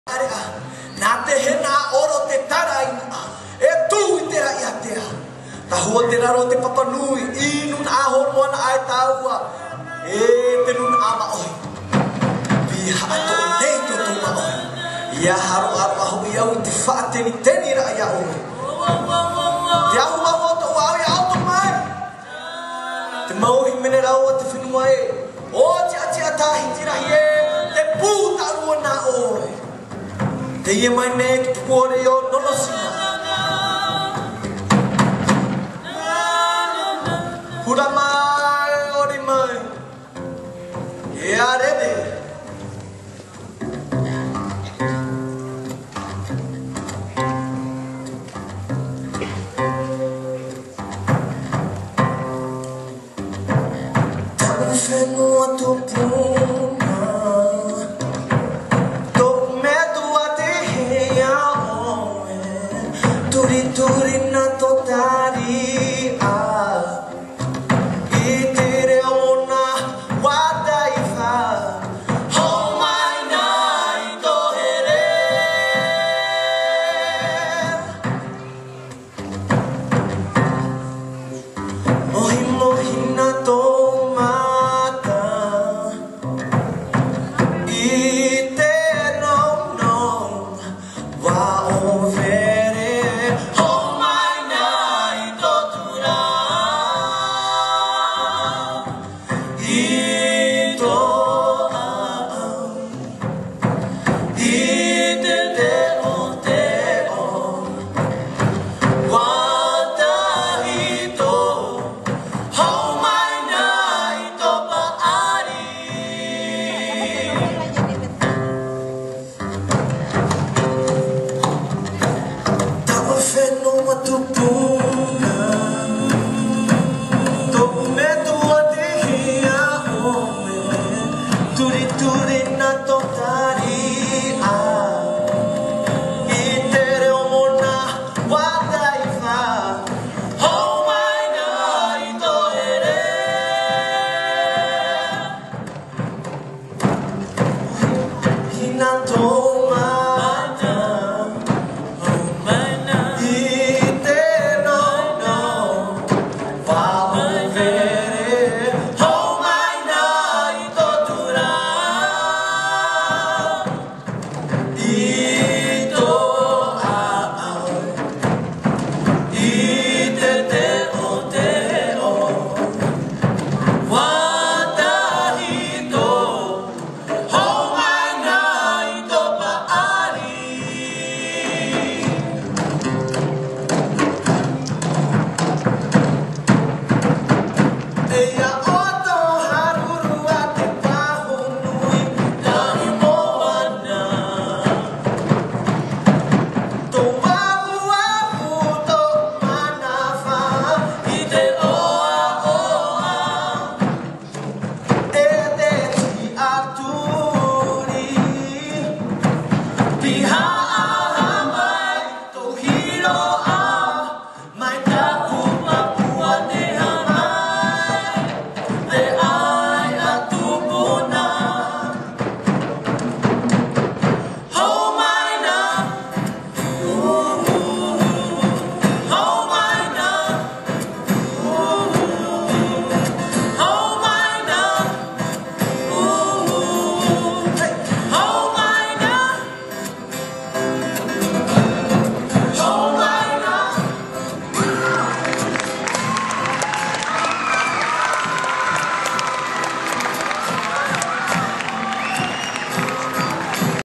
Nate hena oro te tara ina e tu i te rai atea tahua te raro te papanui inu na ahor moana ai taua e te nun ama oi piha ato nei to tu ma oi ia haru aru ahu iau i te wha teni teni ra ia oi te ahu mawa to wau ia auto mai te mau i mene rau a te whinua e o te ati atahi tirahi e te puta rua na oi te ia mai ne ki puore o nono sina hura mai ori mai e arede tabu whenua tu puna Turi na totari a itere ona wadaifa homai nai to here mohi mohi na to mata ite no no wa over behind